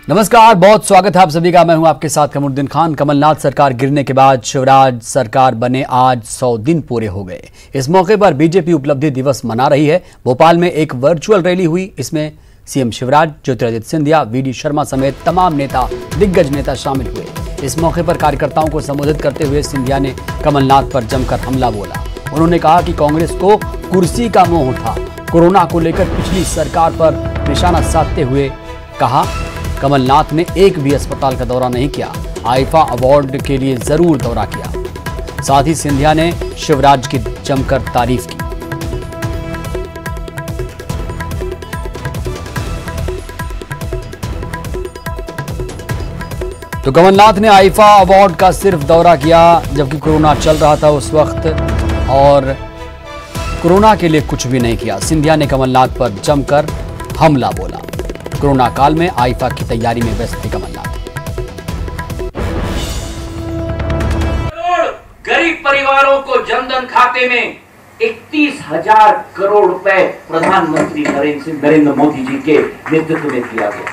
नमस्कार, बहुत स्वागत है आप सभी का। मैं हूं आपके साथ कमरुद्दीन खान। कमलनाथ सरकार गिरने के बाद शिवराज सरकार बने आज 100 दिन पूरे हो गए। इस मौके पर बीजेपी उपलब्धि दिवस मना रही है। भोपाल में एक वर्चुअल रैली हुई। इसमें सीएम शिवराज, ज्योतिरादित्य सिंधिया, वीडी शर्मा समेत तमाम नेता, दिग्गज नेता शामिल हुए। इस मौके पर कार्यकर्ताओं को संबोधित करते हुए सिंधिया ने कमलनाथ पर जमकर हमला बोला। उन्होंने कहा कि कांग्रेस को कुर्सी का मोह था। कोरोना को लेकर पिछली सरकार पर निशाना साधते हुए कहा, कमलनाथ ने एक भी अस्पताल का दौरा नहीं किया, आईफा अवार्ड के लिए जरूर दौरा किया। साथ ही सिंधिया ने शिवराज की जमकर तारीफ की। तो कमलनाथ ने आईफा अवार्ड का सिर्फ दौरा किया जबकि कोरोना चल रहा था उस वक्त, और कोरोना के लिए कुछ भी नहीं किया। सिंधिया ने कमलनाथ पर जमकर हमला बोला। कोरोना काल में आईफा की तैयारी में व्यस्त थे कमलनाथ। गरीब परिवारों को जनधन खाते में 31,000 करोड़ रुपए प्रधानमंत्री नरेंद्र मोदी जी के नेतृत्व में दिया गया।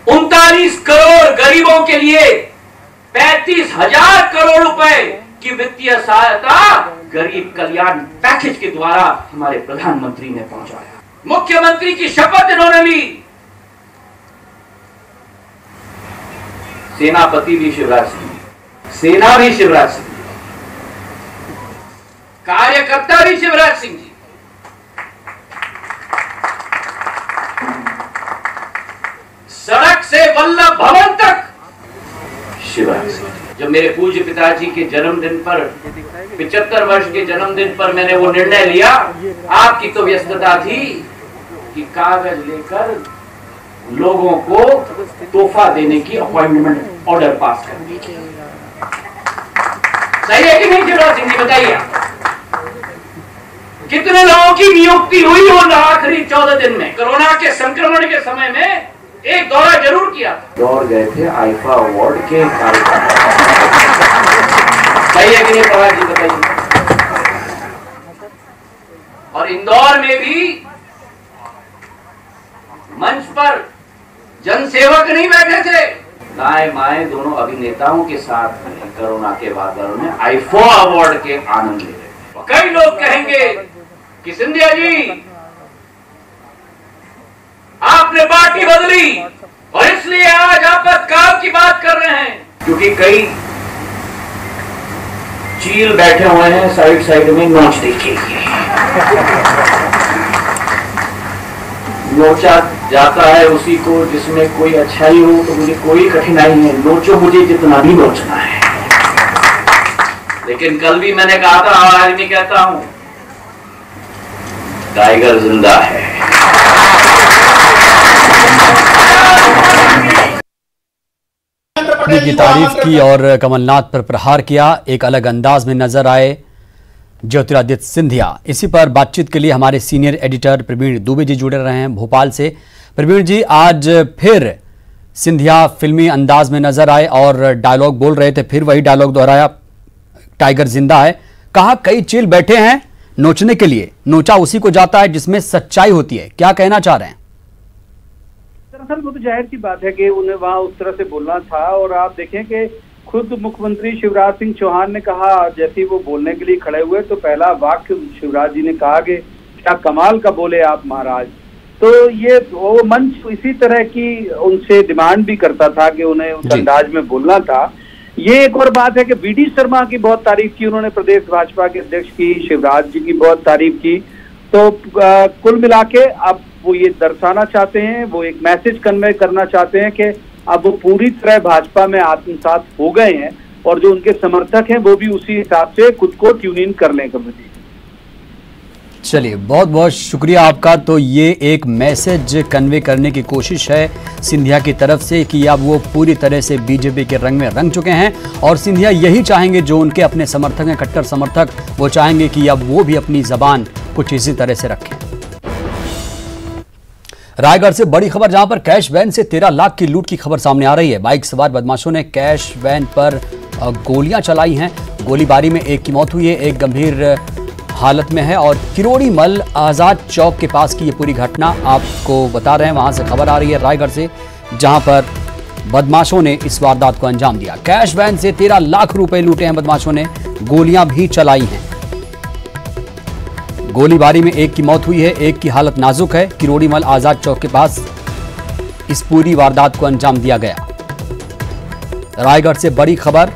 39 करोड़ गरीबों के लिए 35,000 करोड़ रुपए की वित्तीय सहायता गरीब कल्याण पैकेज के द्वारा हमारे प्रधानमंत्री ने पहुंचाया। मुख्यमंत्री की शपथ इन्होंने ली। सेनापति भी शिवराज सिंह, सेना भी शिवराज सिंह, कार्यकर्ता भी शिवराज सिंह जी। सड़क से वल्लभ भवन तक शिवराज सिंह। जब मेरे पूज्य पिताजी के जन्मदिन पर 75 वर्ष के जन्मदिन पर मैंने वो निर्णय लिया, आपकी तो व्यस्तता थी कि कागज लेकर लोगों को तोहफा देने की अपॉइंटमेंट ऑर्डर पास करने की। सही है कि नहीं शिवराज सिंह जी, बताइए। कितने लोगों की नियुक्ति हुई हो आखिरी 14 दिन में? कोरोना के संक्रमण के समय में एक दौरा जरूर किया था। दौड़ गए थे आईफा अवार्ड के कार्यकर्ता। सही है कि नहीं प्रभात जी, बताइए। और इंदौर में भी मंच पर जनसेवक नहीं बैठे थे, दाएं बाएं दोनों अभिनेताओं के साथ कोरोना के बाद उन्होंने आईफा अवार्ड के आनंद ले रहे। कई लोग कहेंगे कि सिंधिया जी आपने पार्टी बदली और इसलिए आज आपातकाल की बात कर रहे हैं, क्योंकि कई चील बैठे हुए हैं साइड साइड में नोच देखिए। नोचा जाता है उसी को जिसमें कोई अच्छाई हो, तो मुझे कोई कठिनाई नहीं, नोचो मुझे जितना भी नोचना है। लेकिन कल भी मैंने कहा था और आज भी कहता हूं, टाइगर जिंदा है। की तारीफ की और कमलनाथ पर प्रहार किया। एक अलग अंदाज में नजर आए ज्योतिरादित्य सिंधिया। इसी पर बातचीत के लिए हमारे सीनियर एडिटर प्रवीण दुबे जी जुड़े रहे हैं भोपाल से। प्रवीण जी, आज फिर सिंधिया फिल्मी अंदाज में नजर आए और डायलॉग बोल रहे थे, फिर वही डायलॉग दोहराया, टाइगर जिंदा है। कहा कई चील बैठे हैं नोचने के लिए, नोचा उसी को जाता है जिसमें सच्चाई होती है। क्या कहना चाह रहे हैं? दरअसल वो तो जाहिर सी बात है कि उन्हें वहां उस तरह से बोलना था। और आप देखें कि खुद मुख्यमंत्री शिवराज सिंह चौहान ने कहा, जैसे वो बोलने के लिए खड़े हुए तो पहला वाक्य शिवराज जी ने कहा कि क्या कमाल का बोले आप महाराज। तो ये वो मंच इसी तरह की उनसे डिमांड भी करता था कि उन्हें उस अंदाज में बोलना था। ये एक और बात है कि वीडी शर्मा की बहुत तारीफ की उन्होंने, प्रदेश भाजपा के अध्यक्ष की, शिवराज जी की बहुत तारीफ की। तो कुल मिला के अब वो ये दर्शाना चाहते हैं, वो एक मैसेज कन्वे करना चाहते हैं कि अब वो पूरी तरह भाजपा में आत्मसात हो गए हैं और जो उनके समर्थक हैं वो भी उसी हिसाब से खुद को ट्यून इन कर लें। कमेटी, चलिए बहुत बहुत शुक्रिया आपका। तो ये एक मैसेज कन्वे करने की कोशिश है सिंधिया की तरफ से कि अब वो पूरी तरह से बीजेपी के रंग में रंग चुके हैं और सिंधिया यही चाहेंगे, जो उनके अपने समर्थक हैं, कट्टर समर्थक, वो चाहेंगे कि अब वो भी अपनी जबान कुछ इसी तरह से रखें। रायगढ़ से बड़ी खबर, जहां पर कैश वैन से 13 लाख की लूट की खबर सामने आ रही है। बाइक सवार बदमाशों ने कैश वैन पर गोलियां चलाई हैं। गोलीबारी में एक की मौत हुई है, एक गंभीर हालत में है और किरोड़ी मल आजाद चौक के पास की ये पूरी घटना आपको बता रहे हैं। वहां से खबर आ रही है रायगढ़ से, जहां पर बदमाशों ने इस वारदात को अंजाम दिया। कैश वैन से 13 लाख रुपए लूटे हैं बदमाशों ने, गोलियां भी चलाई हैं। गोलीबारी में एक की मौत हुई है, एक की हालत नाजुक है। किरोड़ी मल आजाद चौक के पास इस पूरी वारदात को अंजाम दिया गया। रायगढ़ से बड़ी खबर,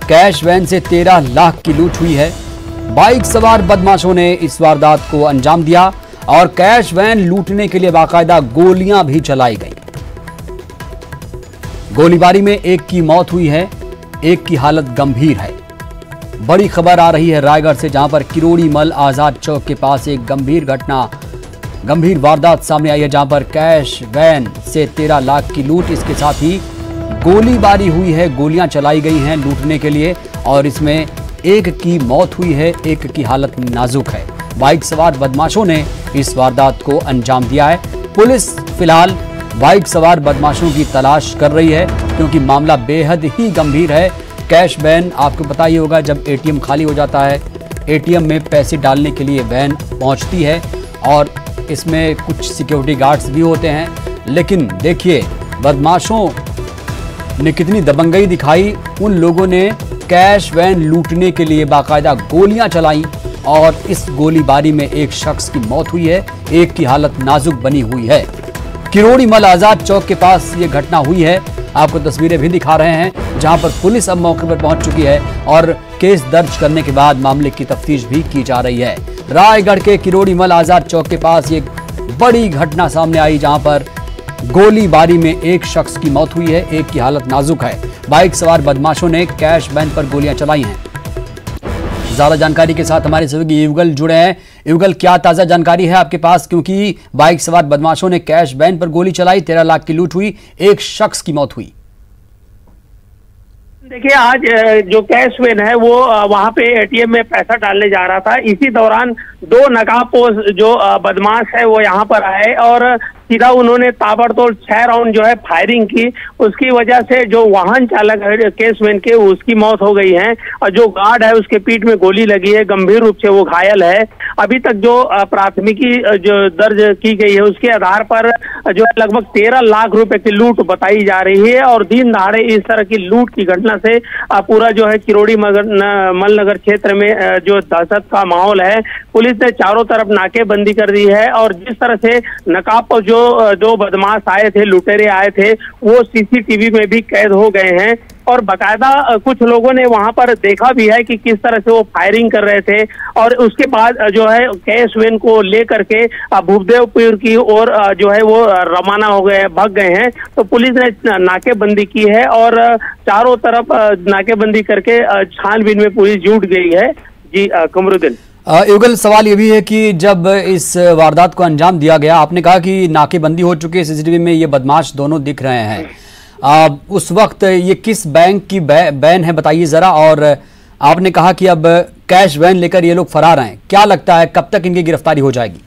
कैश वैन से 13 लाख की लूट हुई है। बाइक सवार बदमाशों ने इस वारदात को अंजाम दिया और कैश वैन लूटने के लिए बाकायदा गोलियां भी चलाई गई। गोलीबारी में एक की मौत हुई है, एक की हालत गंभीर है। बड़ी खबर आ रही है रायगढ़ से, जहां पर किरोड़ी मल आजाद चौक के पास एक गंभीर वारदात सामने आई है, जहां पर कैश वैन से 13 लाख की लूट, इसके साथ ही गोलीबारी हुई है, गोलियां चलाई गई हैं लूटने के लिए और इसमें एक की मौत हुई है, एक की हालत नाजुक है। बाइक सवार बदमाशों ने इस वारदात को अंजाम दिया है। पुलिस फिलहाल बाइक सवार बदमाशों की तलाश कर रही है, क्योंकि मामला बेहद ही गंभीर है। कैश वैन, आपको पता ही होगा, जब एटीएम खाली हो जाता है, एटीएम में पैसे डालने के लिए वैन पहुंचती है और इसमें कुछ सिक्योरिटी गार्ड्स भी होते हैं। लेकिन देखिए बदमाशों ने कितनी दबंगई दिखाई। उन लोगों ने कैश वैन लूटने के लिए बाकायदा गोलियां चलाई और इस गोलीबारी में एक शख्स की मौत हुई है, एक की हालत नाजुक बनी हुई है। किरोड़ी मल आजाद चौक के पास ये घटना हुई है। आपको तस्वीरें भी दिखा रहे हैं, जहां पर पुलिस अब मौके पर पहुंच चुकी है और केस दर्ज करने के बाद मामले की तफ्तीश भी की जा रही है। रायगढ़ के किरोड़ी मल आजाद चौक के पास ये बड़ी घटना सामने आई, जहां पर गोलीबारी में एक शख्स की मौत हुई है, एक की हालत नाजुक है। बाइक सवार बदमाशों ने कैश वैन पर गोलियां चलाई हैं। ज्यादा जानकारी के साथ हमारे सहयोगी युगल जुड़े हैं। युगल, क्या ताजा जानकारी है आपके पास, क्योंकि बाइक सवार बदमाशों ने कैश वैन पर गोली चलाई, 13 लाख की लूट हुई, एक शख्स की मौत हुई। देखिए, आज जो कैश वैन है वो वहां पे एटीएम में पैसा डालने जा रहा था। इसी दौरान 2 नकाबपोश जो बदमाश है वो यहाँ पर आए और सीधा उन्होंने ताबड़तोड़ 6 राउंड जो है फायरिंग की। उसकी वजह से जो वाहन चालक है कैश वैन के, उसकी मौत हो गई है और जो गार्ड है उसके पीठ में गोली लगी है, गंभीर रूप से वो घायल है। अभी तक जो प्राथमिकी जो दर्ज की गई है उसके आधार पर जो लगभग 13 लाख रुपए की लूट बताई जा रही है और दिन दहाड़े इस तरह की लूट की घटना से पूरा जो है किरोड़ी मल नगर क्षेत्र में जो दहशत का माहौल है। पुलिस ने चारों तरफ नाकेबंदी कर दी है और जिस तरह से नकाब पर जो 2 बदमाश आए थे, लुटेरे आए थे, वो सीसीटीवी में भी कैद हो गए हैं और बकायदा कुछ लोगों ने वहां पर देखा भी है कि किस तरह से वो फायरिंग कर रहे थे और उसके बाद जो है कैश वैन को लेकर के भूपदेवपुर की ओर जो है वो रवाना हो गए, भाग गए हैं। तो पुलिस ने नाकेबंदी की है और चारों तरफ नाकेबंदी करके छानबीन में पुलिस जुट गई है। जी कमरुद्दीन। युगल, सवाल ये भी है कि जब इस वारदात को अंजाम दिया गया, आपने कहा कि नाकेबंदी हो चुकी है, सीसीटीवी में ये बदमाश दोनों दिख रहे हैं। उस वक्त ये किस बैंक की वैन है बताइए जरा, और आपने कहा कि अब कैश वैन लेकर ये लोग फरार हैं, क्या लगता है कब तक इनकी गिरफ्तारी हो जाएगी?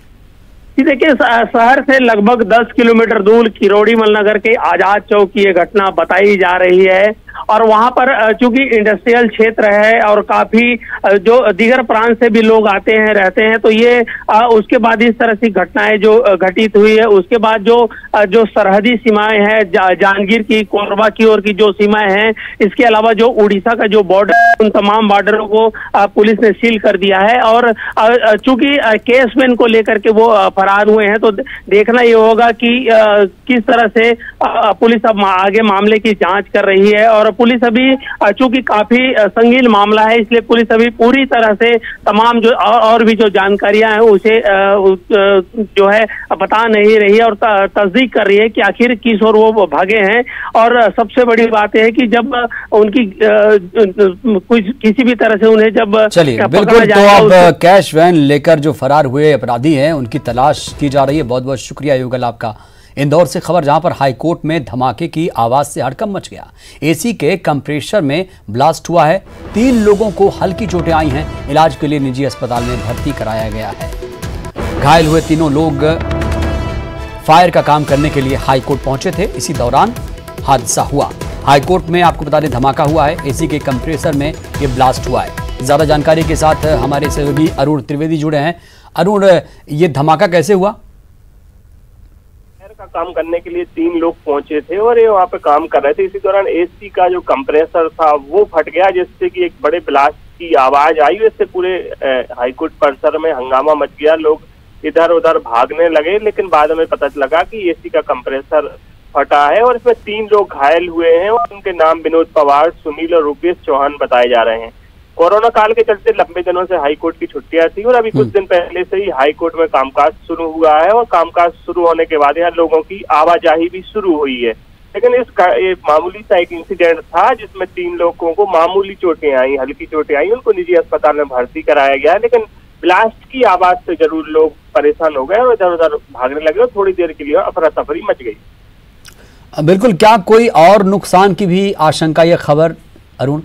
देखिए, शहर से लगभग 10 किलोमीटर दूर किरोड़ी मल नगर के आजाद चौक की ये घटना बताई जा रही है और वहां पर चूंकि इंडस्ट्रियल क्षेत्र है और काफी जो दीगर प्रांत से भी लोग आते हैं, रहते हैं, तो ये उसके बाद इस तरह की घटनाएं जो घटित हुई है। उसके बाद जो सरहदी सीमाएं हैं, जांजगीर की, कोरबा की ओर की जो सीमाएं हैं, इसके अलावा जो उड़ीसा का जो बॉर्डर, उन तमाम बॉर्डरों को पुलिस ने सील कर दिया है और चूंकि कैश वैन को लेकर के वो फरार हुए हैं, तो देखना ये होगा कि किस तरह से पुलिस अब आगे मामले की जांच कर रही है और पुलिस अभी चूंकि काफी संगीन मामला है, इसलिए पुलिस अभी पूरी तरह से तमाम जो और भी जो जानकारियां हैं उसे जो है बता नहीं रही है और तस्दीक कर रही है कि आखिर किस ओर वो भागे हैं। और सबसे बड़ी बात है कि जब उनकी कुछ किसी भी तरह से उन्हें जब चलिए बिल्कुल, तो अब कैश वैन लेकर जो फरार हुए अपराधी हैं उनकी तलाश की जा रही है। बहुत बहुत शुक्रिया युगल आपका। इंदौर से खबर, जहां पर हाईकोर्ट में धमाके की आवाज से हड़कंप मच गया। एसी के कंप्रेसर में ब्लास्ट हुआ है, 3 लोगों को हल्की चोटें आई हैं, इलाज के लिए निजी अस्पताल में भर्ती कराया गया है। घायल हुए तीनों लोग फायर का काम करने के लिए हाईकोर्ट पहुंचे थे, इसी दौरान हादसा हुआ। हाईकोर्ट में आपको बता दें धमाका हुआ है, एसी के कंप्रेसर में ये ब्लास्ट हुआ है। ज्यादा जानकारी के साथ हमारे सहयोगी अरुण त्रिवेदी जुड़े हैं। अरुण, ये धमाका कैसे हुआ? का काम करने के लिए 3 लोग पहुंचे थे और ये वहाँ पे काम कर रहे थे। इसी दौरान एसी का जो कंप्रेसर था वो फट गया, जिससे कि एक बड़े ब्लास्ट की आवाज आई। इससे पूरे हाईकोर्ट परिसर में हंगामा मच गया, लोग इधर उधर भागने लगे, लेकिन बाद में पता लगा कि एसी का कंप्रेसर फटा है और इसमें 3 लोग घायल हुए हैं और उनके नाम विनोद पवार, सुनील और रूपेश चौहान बताए जा रहे हैं। कोरोना काल के चलते लंबे दिनों से हाईकोर्ट की छुट्टियां थी और अभी कुछ दिन पहले से ही हाईकोर्ट में कामकाज शुरू हुआ है और कामकाज शुरू होने के बाद यहाँ लोगों की आवाजाही भी शुरू हुई है। लेकिन ये मामूली सा एक इंसिडेंट था जिसमें 3 लोगों को मामूली चोटें आई, हल्की चोटें आई, उनको निजी अस्पताल में भर्ती कराया गया है। लेकिन ब्लास्ट की आवाज से जरूर लोग परेशान हो गए और इधर उधर भागने लगे और थोड़ी देर के लिए अफरा तफरी मच गई। बिल्कुल, क्या कोई और नुकसान की भी आशंका या खबर अरुण?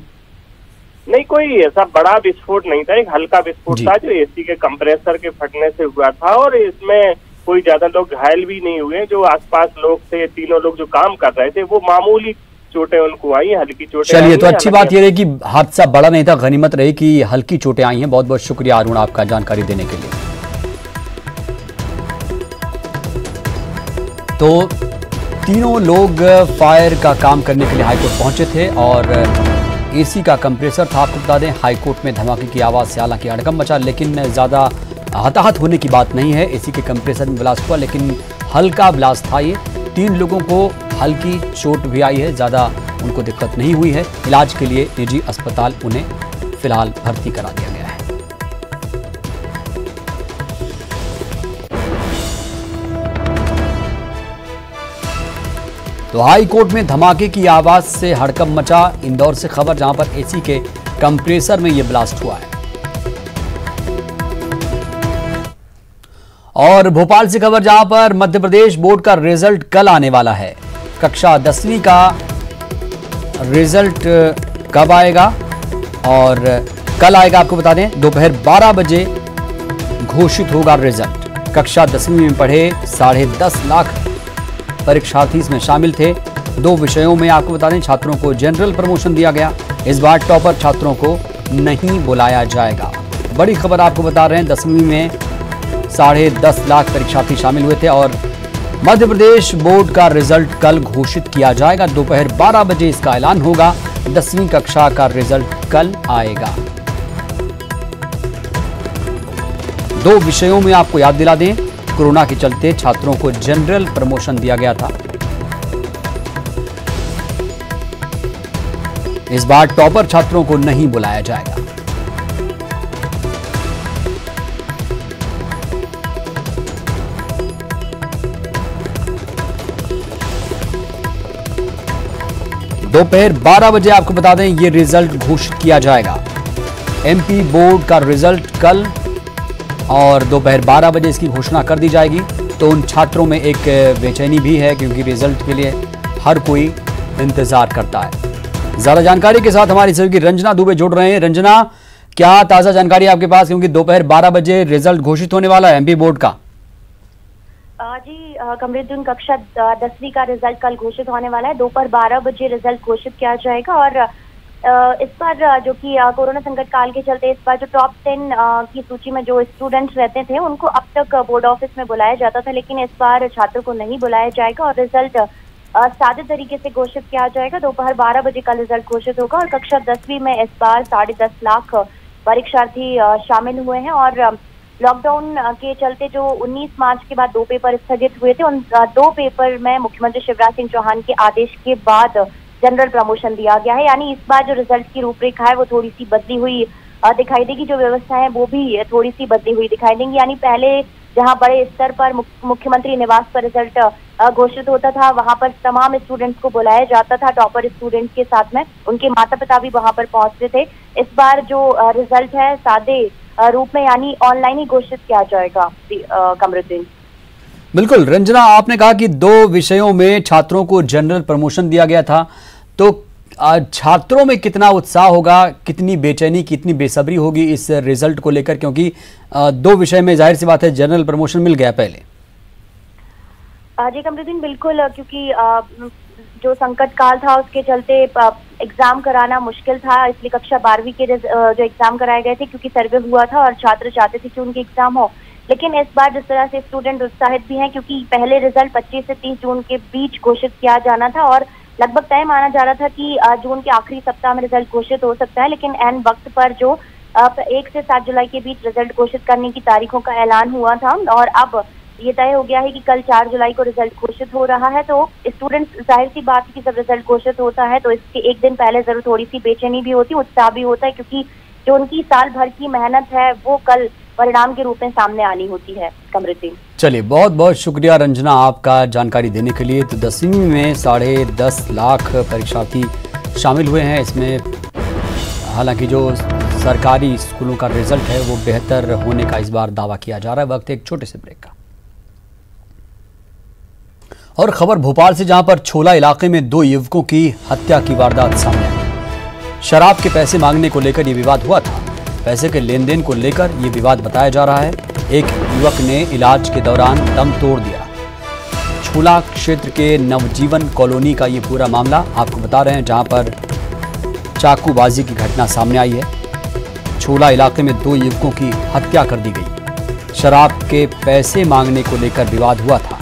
नहीं, कोई ऐसा बड़ा विस्फोट नहीं था, एक हल्का विस्फोट था जो एसी के कंप्रेसर के फटने से हुआ था और इसमें कोई ज्यादा लोग घायल भी नहीं हुए। जो आसपास लोग थे, 3 लोग जो काम कर रहे थे, वो मामूली चोटें उनको आई, हल्की चोटें। चलिए, तो अच्छी बात यह रही कि हादसा बड़ा नहीं था, गनीमत रही कि हल्की चोटें आई हैं। बहुत बहुत शुक्रिया अरुण आपका जानकारी देने के लिए। तो 3 लोग फायर का काम करने के लिए हाईकोर्ट पहुंचे थे और एसी का कंप्रेसर था। आपको बता दें, हाईकोर्ट में धमाके की आवाज़ से हालांकि हड़कंप मचा, लेकिन ज़्यादा हताहत होने की बात नहीं है। एसी के कंप्रेसर में ब्लास्ट हुआ, लेकिन हल्का ब्लास्ट था ये। 3 लोगों को हल्की चोट भी आई है, ज़्यादा उनको दिक्कत नहीं हुई है। इलाज के लिए निजी अस्पताल उन्हें फिलहाल भर्ती करा दिया गया है। तो हाई कोर्ट में धमाके की आवाज से हड़कंप मचा। इंदौर से खबर, जहां पर एसी के कंप्रेसर में यह ब्लास्ट हुआ है। और भोपाल से खबर, जहां पर मध्य प्रदेश बोर्ड का रिजल्ट कल आने वाला है। कक्षा 10वीं का रिजल्ट कब आएगा और कल आएगा, आपको बता दें दोपहर 12 बजे घोषित होगा रिजल्ट। कक्षा 10वीं में पढ़े 10.5 लाख परीक्षार्थी इसमें शामिल थे। 2 विषयों में आपको बता दें छात्रों को जनरल प्रमोशन दिया गया। इस बार टॉपर छात्रों को नहीं बुलाया जाएगा। बड़ी खबर आपको बता रहे हैं, 10वीं में 10.5 लाख परीक्षार्थी शामिल हुए थे और मध्य प्रदेश बोर्ड का रिजल्ट कल घोषित किया जाएगा। दोपहर 12 बजे इसका ऐलान होगा। 10वीं कक्षा का रिजल्ट कल आएगा। 2 विषयों में आपको याद दिला दें, कोरोना के चलते छात्रों को जनरल प्रमोशन दिया गया था। इस बार टॉपर छात्रों को नहीं बुलाया जाएगा। दोपहर 12 बजे आपको बता दें ये रिजल्ट घोषित किया जाएगा। एमपी बोर्ड का रिजल्ट कल और दोपहर 12 बजे इसकी घोषणा कर दी जाएगी। तो उन छात्रों में एक बेचैनी भी है, क्योंकि रिजल्ट के लिए हर कोई इंतजार करता है। ज्यादा जानकारी के साथ हमारी सहयोगी रंजना दुबे जुड़ रहे हैं। रंजना, क्या ताजा जानकारी आपके पास, क्योंकि दोपहर 12 बजे रिजल्ट घोषित होने वाला है एमपी बोर्ड का? जी कमरुद्दीन, कक्षा 10वीं का रिजल्ट कल घोषित होने वाला है। दोपहर 12 बजे रिजल्ट घोषित किया जाएगा और इस बार जो कि कोरोना संकट काल के चलते इस बार जो टॉप 10 की सूची में जो स्टूडेंट्स रहते थे उनको अब तक बोर्ड ऑफिस में बुलाया जाता था, लेकिन इस बार छात्रों को नहीं बुलाया जाएगा और रिजल्ट सादे तरीके से घोषित किया जाएगा। दोपहर 12 बजे का रिजल्ट घोषित होगा और कक्षा 10वीं में इस बार 10.5 लाख परीक्षार्थी शामिल हुए हैं और लॉकडाउन के चलते जो 19 मार्च के बाद 2 पेपर स्थगित हुए थे, उन 2 पेपर में मुख्यमंत्री शिवराज सिंह चौहान के आदेश के बाद जनरल प्रमोशन दिया गया है। यानी इस बार जो रिजल्ट की रूपरेखा है वो थोड़ी सी बदली हुई दिखाई देगी। जो व्यवस्था है वो भी थोड़ी सी बदली हुई दिखाई देंगी। यानी पहले जहां बड़े स्तर पर मुख्यमंत्री निवास पर रिजल्ट घोषित होता था, वहां पर तमाम स्टूडेंट्स को बुलाया जाता था, टॉपर स्टूडेंट्स के साथ में उनके माता पिता भी वहां पर पहुंचते थे। इस बार जो रिजल्ट है सादे रूप में यानी ऑनलाइन ही घोषित किया जाएगा। कमरुद्दीन, बिल्कुल। रंजना, आपने कहा कि 2 विषयों में छात्रों को जनरल प्रमोशन दिया गया था, तो छात्रों में कितना उत्साह होगा, कितनी बेचैनी, कितनी बेसब्री होगी इस रिजल्ट को लेकर, क्योंकि 2 विषय में जाहिर सी बात है जनरल प्रमोशन मिल गया पहले। जी कमरुद्दीन, बिल्कुल, क्योंकि जो संकट काल था उसके चलते एग्जाम कराना मुश्किल था, इसलिए कक्षा 12वीं के जो एग्जाम कराए गए थे क्योंकि सर्वे हुआ था और छात्र चाहते थे कि उनके एग्जाम हो। लेकिन इस बार जिस तरह से स्टूडेंट उत्साहित भी हैं क्योंकि पहले रिजल्ट 25 से 30 जून के बीच घोषित किया जाना था और लगभग तय माना जा रहा था कि जून के आखिरी सप्ताह में रिजल्ट घोषित हो सकता है, लेकिन एन वक्त पर जो 1 से 7 जुलाई के बीच रिजल्ट घोषित करने की तारीखों का ऐलान हुआ था और अब ये तय हो गया है कि कल 4 जुलाई को रिजल्ट घोषित हो रहा है। तो स्टूडेंट्स, जाहिर सी बात है कि जब रिजल्ट घोषित होता है तो इसके एक दिन पहले जरूर थोड़ी सी बेचैनी भी होती है, उत्साह भी होता है, क्योंकि जो उनकी साल भर की मेहनत है वो कल परिणाम के रूप में सामने आनी होती है। कमरुद्दीन, चलिए बहुत बहुत शुक्रिया रंजना आपका जानकारी देने के लिए। तो 10वीं में 10.5 लाख परीक्षार्थी शामिल हुए हैं इसमें। हालांकि जो सरकारी स्कूलों का रिजल्ट है वो बेहतर होने का इस बार दावा किया जा रहा है। वक्त एक छोटे से ब्रेक का। और खबर भोपाल से, जहां पर छोला इलाके में 2 युवकों की हत्या की वारदात सामने आई। शराब के पैसे मांगने को लेकर यह विवाद हुआ था। पैसे के लेन देन को लेकर यह विवाद बताया जा रहा है। एक युवक ने इलाज के दौरान दम तोड़ दिया। छोला क्षेत्र के नवजीवन कॉलोनी का ये पूरा मामला आपको बता रहे हैं, जहां पर चाकूबाजी की घटना सामने आई है। छोला इलाके में 2 युवकों की हत्या कर दी गई। शराब के पैसे मांगने को लेकर विवाद हुआ था।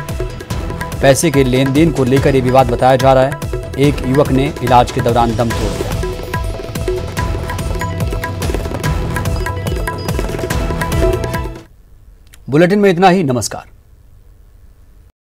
पैसे के लेन देन को लेकर यह विवाद बताया जा रहा है। एक युवक ने इलाज के दौरान दम तोड़ दिया। बुलेटिन में इतना ही। नमस्कार।